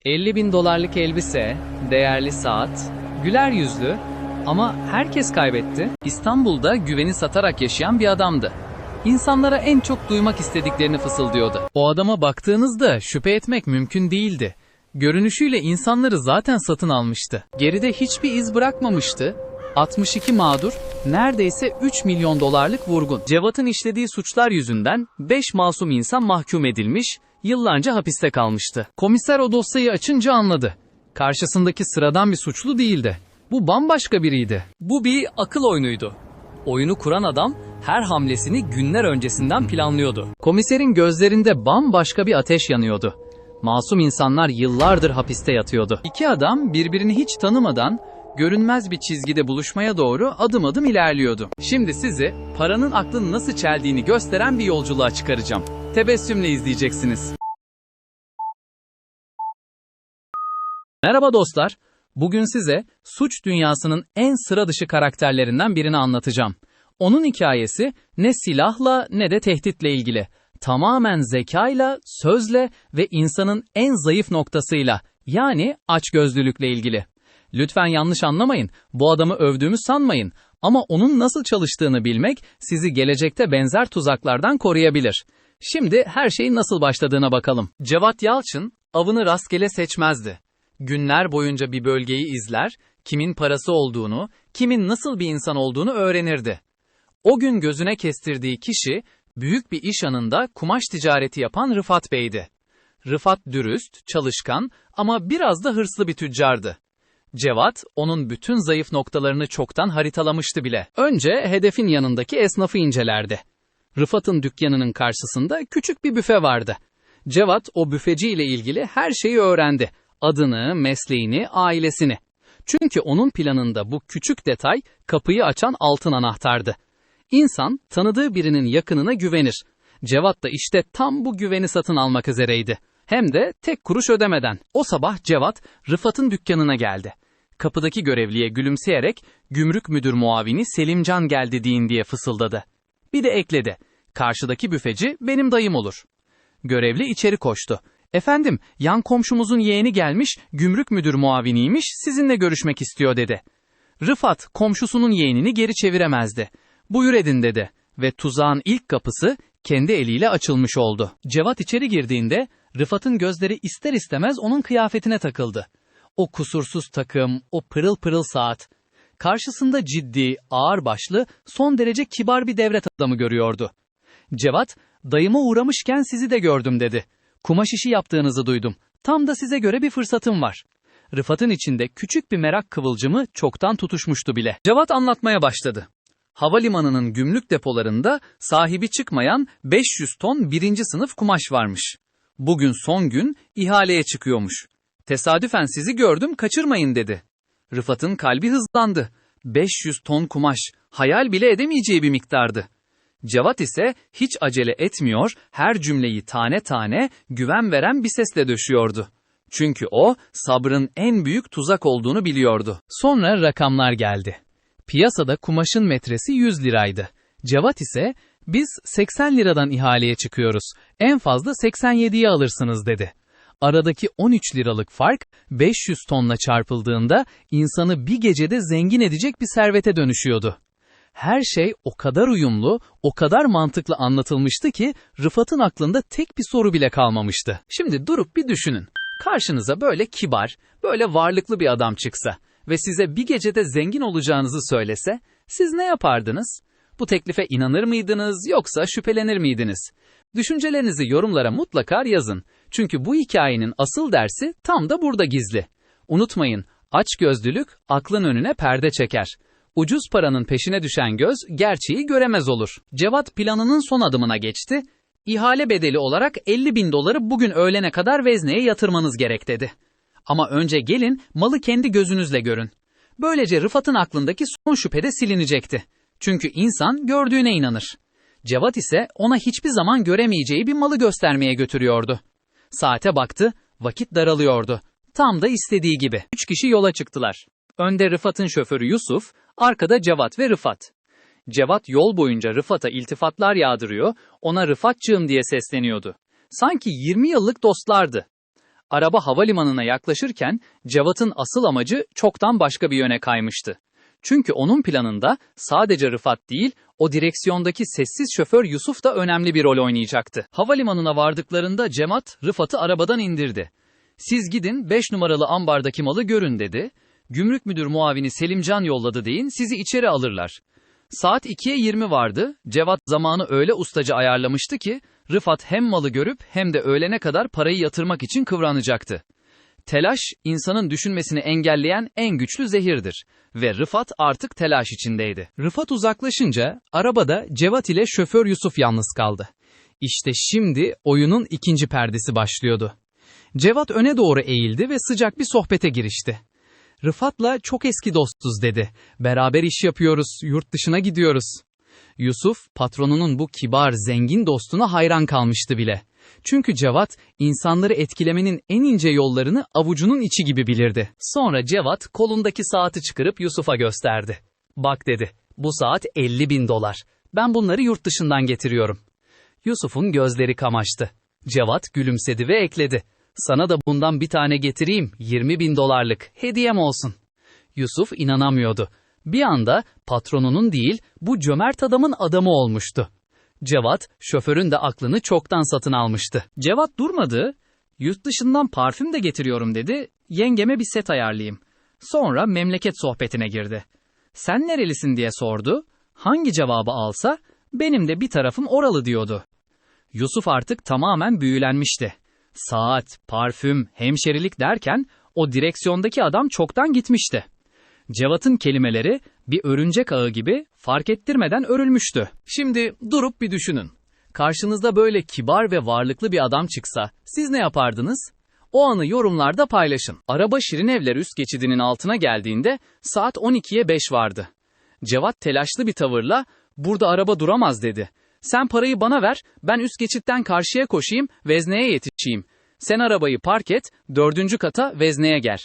50.000 dolarlık elbise, değerli saat, güler yüzlü ama herkes kaybetti. İstanbul'da güveni satarak yaşayan bir adamdı. İnsanlara en çok duymak istediklerini fısıldıyordu. O adama baktığınızda şüphe etmek mümkün değildi. Görünüşüyle insanları zaten satın almıştı. Geride hiçbir iz bırakmamıştı. 62 mağdur, neredeyse 3 milyon dolarlık vurgun. Cevat'ın işlediği suçlar yüzünden 5 masum insan mahkum edilmiş, yıllarca hapiste kalmıştı. Komiser o dosyayı açınca anladı. Karşısındaki sıradan bir suçlu değildi. Bu bambaşka biriydi. Bu bir akıl oyunuydu. Oyunu kuran adam her hamlesini günler öncesinden planlıyordu. Komiserin gözlerinde bambaşka bir ateş yanıyordu. Masum insanlar yıllardır hapiste yatıyordu. İki adam birbirini hiç tanımadan görünmez bir çizgide buluşmaya doğru adım adım ilerliyordu. Şimdi sizi paranın aklını nasıl çeldiğini gösteren bir yolculuğa çıkaracağım. Tebessümle izleyeceksiniz. Merhaba dostlar. Bugün size suç dünyasının en sıra dışı karakterlerinden birini anlatacağım. Onun hikayesi ne silahla ne de tehditle ilgili. Tamamen zekayla, sözle ve insanın en zayıf noktasıyla, yani açgözlülükle ilgili. Lütfen yanlış anlamayın, bu adamı övdüğümü sanmayın ama onun nasıl çalıştığını bilmek sizi gelecekte benzer tuzaklardan koruyabilir. Şimdi her şeyin nasıl başladığına bakalım. Cevat Yalçın avını rastgele seçmezdi. Günler boyunca bir bölgeyi izler, kimin parası olduğunu, kimin nasıl bir insan olduğunu öğrenirdi. O gün gözüne kestirdiği kişi, büyük bir iş anında kumaş ticareti yapan Rıfat Bey'di. Rıfat dürüst, çalışkan ama biraz da hırslı bir tüccardı. Cevat, onun bütün zayıf noktalarını çoktan haritalamıştı bile. Önce hedefin yanındaki esnafı incelerdi. Rıfat'ın dükkanının karşısında küçük bir büfe vardı. Cevat, o büfeci ile ilgili her şeyi öğrendi. Adını, mesleğini, ailesini. Çünkü onun planında bu küçük detay kapıyı açan altın anahtardı. İnsan, tanıdığı birinin yakınına güvenir. Cevat da işte tam bu güveni satın almak üzereydi. Hem de tek kuruş ödemeden. O sabah Cevat, Rıfat'ın dükkanına geldi. Kapıdaki görevliye gülümseyerek, gümrük müdür muavini Selimcan geldi deyin diye fısıldadı. Bir de ekledi, karşıdaki büfeci benim dayım olur. Görevli içeri koştu. Efendim, yan komşumuzun yeğeni gelmiş, gümrük müdür muaviniymiş, sizinle görüşmek istiyor dedi. Rıfat, komşusunun yeğenini geri çeviremezdi. Buyur edin dedi ve tuzağın ilk kapısı kendi eliyle açılmış oldu. Cevat içeri girdiğinde Rıfat'ın gözleri ister istemez onun kıyafetine takıldı. O kusursuz takım, o pırıl pırıl saat. Karşısında ciddi, ağırbaşlı, son derece kibar bir devlet adamı görüyordu. Cevat, dayıma uğramışken sizi de gördüm dedi. Kumaş işi yaptığınızı duydum. Tam da size göre bir fırsatım var. Rıfat'ın içinde küçük bir merak kıvılcımı çoktan tutuşmuştu bile. Cevat anlatmaya başladı. Havalimanının gümrük depolarında sahibi çıkmayan 500 ton birinci sınıf kumaş varmış. Bugün son gün ihaleye çıkıyormuş. Tesadüfen sizi gördüm, kaçırmayın dedi. Rıfat'ın kalbi hızlandı. 500 ton kumaş, hayal bile edemeyeceği bir miktardı. Cevat ise hiç acele etmiyor, her cümleyi tane tane güven veren bir sesle döşüyordu. Çünkü o, sabrın en büyük tuzak olduğunu biliyordu. Sonra rakamlar geldi. Piyasada kumaşın metresi 100 liraydı. Cevat ise, biz 80 liradan ihaleye çıkıyoruz, en fazla 87'ye alırsınız dedi. Aradaki 13 liralık fark, 500 tonla çarpıldığında insanı bir gecede zengin edecek bir servete dönüşüyordu. Her şey o kadar uyumlu, o kadar mantıklı anlatılmıştı ki Rıfat'ın aklında tek bir soru bile kalmamıştı. Şimdi durup bir düşünün. Karşınıza böyle kibar, böyle varlıklı bir adam çıksa ve size bir gecede zengin olacağınızı söylese, siz ne yapardınız? Bu teklife inanır mıydınız yoksa şüphelenir miydiniz? Düşüncelerinizi yorumlara mutlaka yazın. Çünkü bu hikayenin asıl dersi tam da burada gizli. Unutmayın, açgözlülük aklın önüne perde çeker. Ucuz paranın peşine düşen göz gerçeği göremez olur. Cevat planının son adımına geçti. İhale bedeli olarak 50.000 doları bugün öğlene kadar vezneye yatırmanız gerek dedi. Ama önce gelin malı kendi gözünüzle görün. Böylece Rıfat'ın aklındaki son şüphe de silinecekti. Çünkü insan gördüğüne inanır. Cevat ise ona hiçbir zaman göremeyeceği bir malı göstermeye götürüyordu. Saate baktı, vakit daralıyordu. Tam da istediği gibi. 3 kişi yola çıktılar. Önde Rıfat'ın şoförü Yusuf, arkada Cevat ve Rıfat. Cevat yol boyunca Rıfat'a iltifatlar yağdırıyor, ona Rıfatçığım diye sesleniyordu. Sanki 20 yıllık dostlardı. Araba havalimanına yaklaşırken Cevat'ın asıl amacı çoktan başka bir yöne kaymıştı. Çünkü onun planında sadece Rıfat değil, o direksiyondaki sessiz şoför Yusuf da önemli bir rol oynayacaktı. Havalimanına vardıklarında Cevat, Rıfat'ı arabadan indirdi. "Siz gidin 5 numaralı ambardaki malı görün," dedi. "Gümrük müdür muavini Selimcan yolladı deyin, sizi içeri alırlar." Saat 2'ye 20 vardı. Cevat zamanı öyle ustaca ayarlamıştı ki, Rıfat hem malı görüp hem de öğlene kadar parayı yatırmak için kıvranacaktı. Telaş, insanın düşünmesini engelleyen en güçlü zehirdir. Ve Rıfat artık telaş içindeydi. Rıfat uzaklaşınca, arabada Cevat ile şoför Yusuf yalnız kaldı. İşte şimdi oyunun ikinci perdesi başlıyordu. Cevat öne doğru eğildi ve sıcak bir sohbete girişti. "Rıfat'la çok eski dostuz," dedi. "Beraber iş yapıyoruz, yurt dışına gidiyoruz." Yusuf, patronunun bu kibar, zengin dostuna hayran kalmıştı bile. Çünkü Cevat, insanları etkilemenin en ince yollarını avucunun içi gibi bilirdi. Sonra Cevat, kolundaki saati çıkarıp Yusuf'a gösterdi. "Bak," dedi, "bu saat $50.000. Ben bunları yurt dışından getiriyorum." Yusuf'un gözleri kamaştı. Cevat gülümsedi ve ekledi. "Sana da bundan bir tane getireyim, $20.000'lık, hediyem olsun." Yusuf inanamıyordu. Bir anda patronunun değil, bu cömert adamın adamı olmuştu. Cevat, şoförün de aklını çoktan satın almıştı. Cevat durmadı. "Yurt dışından parfüm de getiriyorum," dedi. "Yengeme bir set ayarlayayım." Sonra memleket sohbetine girdi. "Sen nerelisin?" diye sordu. Hangi cevabı alsa, "Benim de bir tarafım oralı," diyordu. Yusuf artık tamamen büyülenmişti. Saat, parfüm, hemşerilik derken o direksiyondaki adam çoktan gitmişti. Cevat'ın kelimeleri bir örümcek ağı gibi fark ettirmeden örülmüştü. Şimdi durup bir düşünün. Karşınızda böyle kibar ve varlıklı bir adam çıksa siz ne yapardınız? O anı yorumlarda paylaşın. Araba Şirinevler üst geçidinin altına geldiğinde saat 12'ye 5 vardı. Cevat telaşlı bir tavırla "Burada araba duramaz," dedi. "Sen parayı bana ver, ben üst geçitten karşıya koşayım, vezneye yetişeyim. Sen arabayı park et, 4. kata vezneye gel."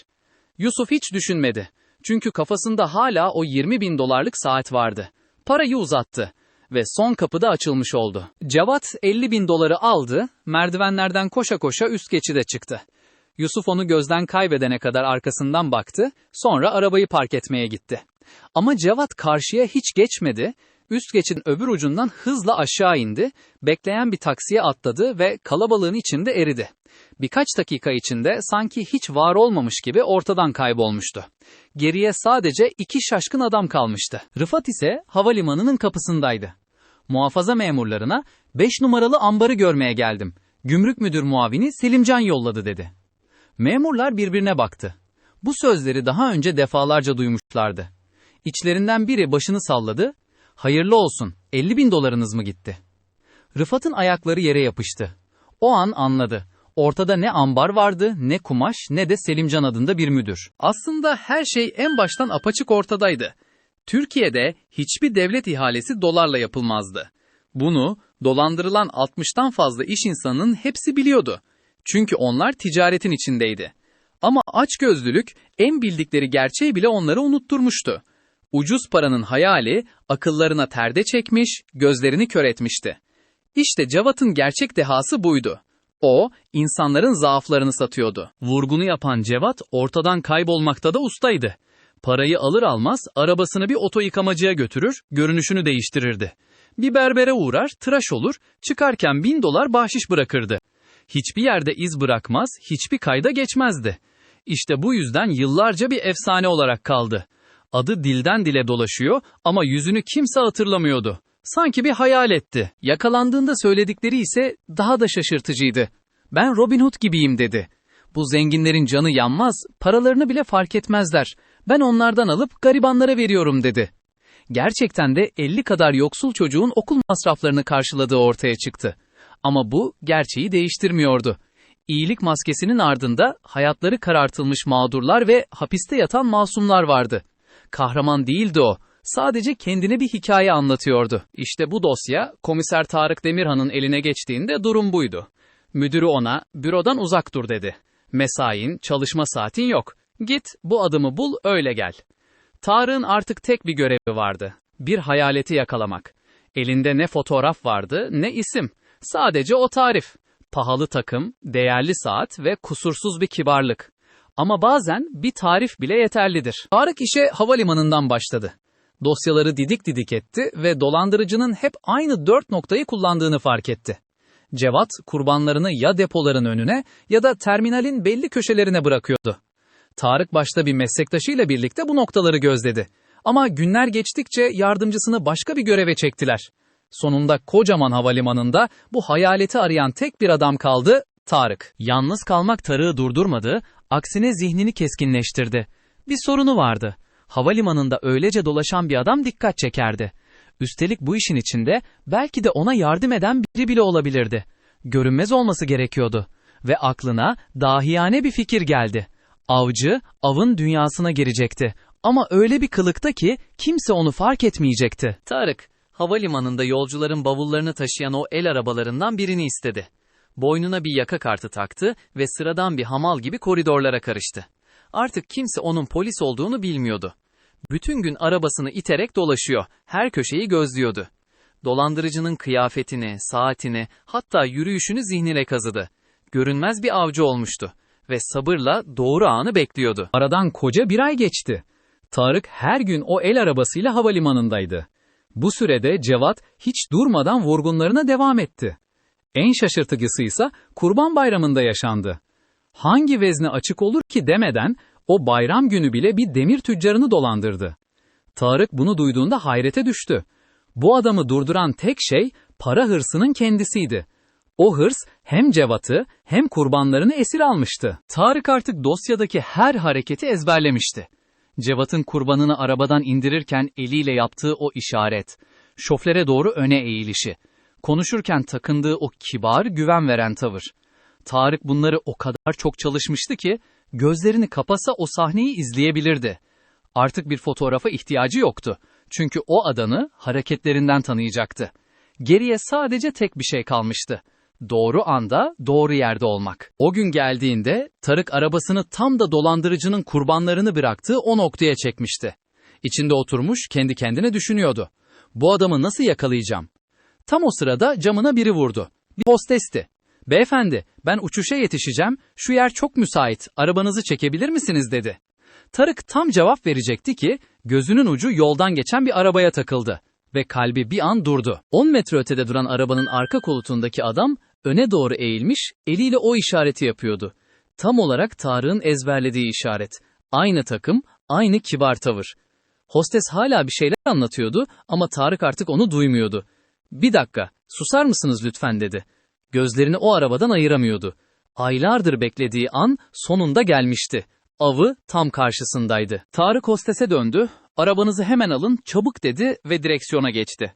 Yusuf hiç düşünmedi. Çünkü kafasında hala o $20.000'lık saat vardı. Parayı uzattı ve son kapı da açılmış oldu. Cevat $50.000 aldı, merdivenlerden koşa koşa üst geçide çıktı. Yusuf onu gözden kaybedene kadar arkasından baktı, sonra arabayı park etmeye gitti. Ama Cevat karşıya hiç geçmedi, üst geçidin öbür ucundan hızla aşağı indi, bekleyen bir taksiye atladı ve kalabalığın içinde eridi. Birkaç dakika içinde sanki hiç var olmamış gibi ortadan kaybolmuştu. Geriye sadece 2 şaşkın adam kalmıştı. Rıfat ise havalimanının kapısındaydı. Muhafaza memurlarına 5 numaralı ambarı görmeye geldim. Gümrük müdür muavini Selimcan yolladı, dedi. Memurlar birbirine baktı. Bu sözleri daha önce defalarca duymuşlardı. İçlerinden biri başını salladı. "Hayırlı olsun, $50.000 mı gitti?" Rıfat'ın ayakları yere yapıştı. O an anladı. Ortada ne ambar vardı, ne kumaş, ne de Selimcan adında bir müdür. Aslında her şey en baştan apaçık ortadaydı. Türkiye'de hiçbir devlet ihalesi dolarla yapılmazdı. Bunu dolandırılan 60'tan fazla iş insanının hepsi biliyordu. Çünkü onlar ticaretin içindeydi. Ama açgözlülük en bildikleri gerçeği bile onları unutturmuştu. Ucuz paranın hayali akıllarına perde çekmiş, gözlerini kör etmişti. İşte Cevat'ın gerçek dehası buydu. O, insanların zaaflarını satıyordu. Vurgunu yapan Cevat ortadan kaybolmakta da ustaydı. Parayı alır almaz arabasını bir oto yıkamacıya götürür, görünüşünü değiştirirdi. Bir berbere uğrar, tıraş olur, çıkarken $1000 bahşiş bırakırdı. Hiçbir yerde iz bırakmaz, hiçbir kayda geçmezdi. İşte bu yüzden yıllarca bir efsane olarak kaldı. Adı dilden dile dolaşıyor ama yüzünü kimse hatırlamıyordu. Sanki bir hayaletti. Yakalandığında söyledikleri ise daha da şaşırtıcıydı. "Ben Robin Hood gibiyim," dedi. "Bu zenginlerin canı yanmaz, paralarını bile fark etmezler. Ben onlardan alıp garibanlara veriyorum," dedi. Gerçekten de 50 kadar yoksul çocuğun okul masraflarını karşıladığı ortaya çıktı. Ama bu gerçeği değiştirmiyordu. İyilik maskesinin ardında hayatları karartılmış mağdurlar ve hapiste yatan masumlar vardı. Kahraman değildi o. Sadece kendine bir hikaye anlatıyordu. İşte bu dosya Komiser Tarık Demirhan'ın eline geçtiğinde durum buydu. Müdürü ona "Bürodan uzak dur," dedi. "Mesain, çalışma saatin yok. Git bu adamı bul, öyle gel." Tarık'ın artık tek bir görevi vardı. Bir hayaleti yakalamak. Elinde ne fotoğraf vardı ne isim. Sadece o tarif. pahalı takım, değerli saat ve kusursuz bir kibarlık. Ama bazen bir tarif bile yeterlidir. Tarık işe havalimanından başladı. Dosyaları didik didik etti ve dolandırıcının hep aynı 4 noktayı kullandığını fark etti. Cevat, kurbanlarını ya depoların önüne ya da terminalin belli köşelerine bırakıyordu. Tarık başta bir meslektaşıyla birlikte bu noktaları gözledi. Ama günler geçtikçe yardımcısını başka bir göreve çektiler. Sonunda kocaman havalimanında bu hayaleti arayan tek bir adam kaldı, Tarık. Yalnız kalmak Tarık'ı durdurmadı, aksine zihnini keskinleştirdi. Bir sorunu vardı. Havalimanında öylece dolaşan bir adam dikkat çekerdi. Üstelik bu işin içinde belki de ona yardım eden biri bile olabilirdi. Görünmez olması gerekiyordu. Ve aklına dahiyane bir fikir geldi. Avcı, avın dünyasına girecekti. Ama öyle bir kılıkta ki kimse onu fark etmeyecekti. Tarık, havalimanında yolcuların bavullarını taşıyan o el arabalarından birini istedi. Boynuna bir yaka kartı taktı ve sıradan bir hamal gibi koridorlara karıştı. Artık kimse onun polis olduğunu bilmiyordu. Bütün gün arabasını iterek dolaşıyor, her köşeyi gözlüyordu. Dolandırıcının kıyafetini, saatini, hatta yürüyüşünü zihnine kazıdı. Görünmez bir avcı olmuştu ve sabırla doğru anı bekliyordu. Aradan koca bir ay geçti. Tarık her gün o el arabasıyla havalimanındaydı. Bu sürede Cevat hiç durmadan vurgunlarına devam etti. En şaşırtıcısı ise Kurban Bayramı'nda yaşandı. Hangi vezne açık olur ki demeden o bayram günü bile bir demir tüccarını dolandırdı. Tarık bunu duyduğunda hayrete düştü. Bu adamı durduran tek şey para hırsının kendisiydi. O hırs hem Cevat'ı hem kurbanlarını esir almıştı. Tarık artık dosyadaki her hareketi ezberlemişti. Cevat'ın kurbanını arabadan indirirken eliyle yaptığı o işaret, şoföre doğru öne eğilişi, konuşurken takındığı o kibar, güven veren tavır. Tarık bunları o kadar çok çalışmıştı ki, gözlerini kapasa o sahneyi izleyebilirdi. Artık bir fotoğrafa ihtiyacı yoktu. Çünkü o adamı hareketlerinden tanıyacaktı. Geriye sadece tek bir şey kalmıştı. Doğru anda, doğru yerde olmak. O gün geldiğinde, Tarık arabasını tam da dolandırıcının kurbanlarını bıraktığı o noktaya çekmişti. İçinde oturmuş, kendi kendine düşünüyordu. Bu adamı nasıl yakalayacağım? Tam o sırada camına biri vurdu. Bir hostesti. "Beyefendi, ben uçuşa yetişeceğim, şu yer çok müsait, arabanızı çekebilir misiniz?" dedi. Tarık tam cevap verecekti ki, gözünün ucu yoldan geçen bir arabaya takıldı. Ve kalbi bir an durdu. 10 metre ötede duran arabanın arka koltuğundaki adam, öne doğru eğilmiş, eliyle o işareti yapıyordu. Tam olarak Tarık'ın ezberlediği işaret. Aynı takım, aynı kibar tavır. Hostes hala bir şeyler anlatıyordu ama Tarık artık onu duymuyordu. "Bir dakika, susar mısınız lütfen?" dedi. Gözlerini o arabadan ayıramıyordu. Aylardır beklediği an sonunda gelmişti. Avı tam karşısındaydı. Tarık hostese döndü, "Arabanızı hemen alın, çabuk," dedi ve direksiyona geçti.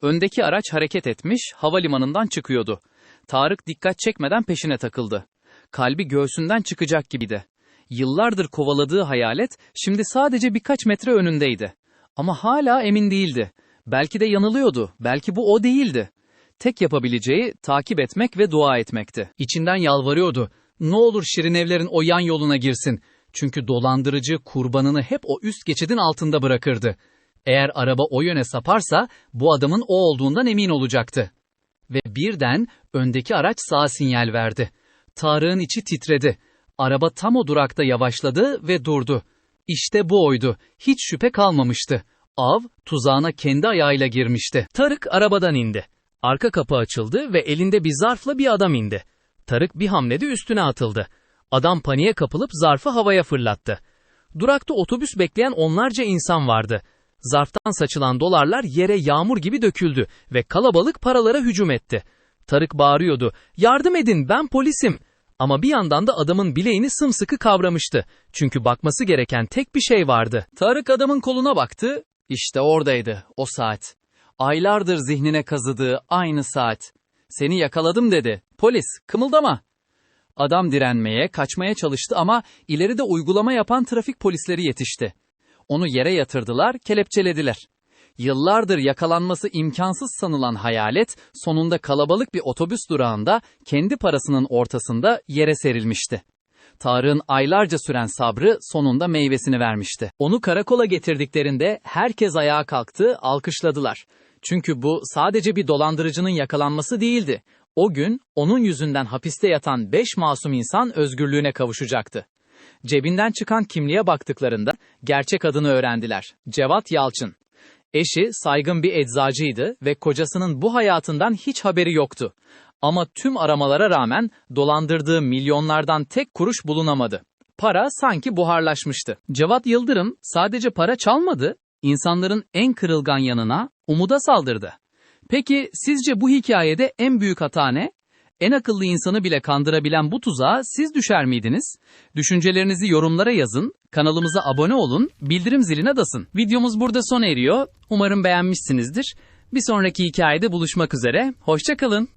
Öndeki araç hareket etmiş, havalimanından çıkıyordu. Tarık dikkat çekmeden peşine takıldı. Kalbi göğsünden çıkacak gibiydi. Yıllardır kovaladığı hayalet şimdi sadece birkaç metre önündeydi. Ama hala emin değildi. Belki de yanılıyordu, belki bu o değildi. Tek yapabileceği takip etmek ve dua etmekti. İçinden yalvarıyordu. Ne olur Şirinevler'in o yan yoluna girsin. Çünkü dolandırıcı kurbanını hep o üst geçidin altında bırakırdı. Eğer araba o yöne saparsa bu adamın o olduğundan emin olacaktı. Ve birden öndeki araç sağ sinyal verdi. Tarık'ın içi titredi. Araba tam o durakta yavaşladı ve durdu. İşte bu oydu. Hiç şüphe kalmamıştı. Av tuzağına kendi ayağıyla girmişti. Tarık arabadan indi. Arka kapı açıldı ve elinde bir zarfla bir adam indi. Tarık bir hamlede üstüne atıldı. Adam paniğe kapılıp zarfı havaya fırlattı. Durakta otobüs bekleyen onlarca insan vardı. Zarftan saçılan dolarlar yere yağmur gibi döküldü ve kalabalık paralara hücum etti. Tarık bağırıyordu. "Yardım edin, ben polisim." Ama bir yandan da adamın bileğini sımsıkı kavramıştı. Çünkü bakması gereken tek bir şey vardı. Tarık adamın koluna baktı. İşte oradaydı, o saat. Aylardır zihnine kazıdığı aynı saat. "Seni yakaladım," dedi. "Polis, kımıldama." Adam direnmeye, kaçmaya çalıştı ama ileride uygulama yapan trafik polisleri yetişti. Onu yere yatırdılar, kelepçelediler. Yıllardır yakalanması imkansız sanılan hayalet, sonunda kalabalık bir otobüs durağında, kendi parasının ortasında yere serilmişti. Tarık'ın aylarca süren sabrı sonunda meyvesini vermişti. Onu karakola getirdiklerinde herkes ayağa kalktı, alkışladılar. Çünkü bu sadece bir dolandırıcının yakalanması değildi. O gün onun yüzünden hapiste yatan 5 masum insan özgürlüğüne kavuşacaktı. Cebinden çıkan kimliğe baktıklarında gerçek adını öğrendiler. Cevat Yalçın. Eşi saygın bir eczacıydı ve kocasının bu hayatından hiç haberi yoktu. Ama tüm aramalara rağmen dolandırdığı milyonlardan tek kuruş bulunamadı. Para sanki buharlaşmıştı. Cevat Yıldırım sadece para çalmadı, insanların en kırılgan yanına, umuda saldırdı. Peki sizce bu hikayede en büyük hata ne? En akıllı insanı bile kandırabilen bu tuzağa siz düşer miydiniz? Düşüncelerinizi yorumlara yazın, kanalımıza abone olun, bildirim ziline basın. Videomuz burada sona eriyor. Umarım beğenmişsinizdir. Bir sonraki hikayede buluşmak üzere. Hoşça kalın.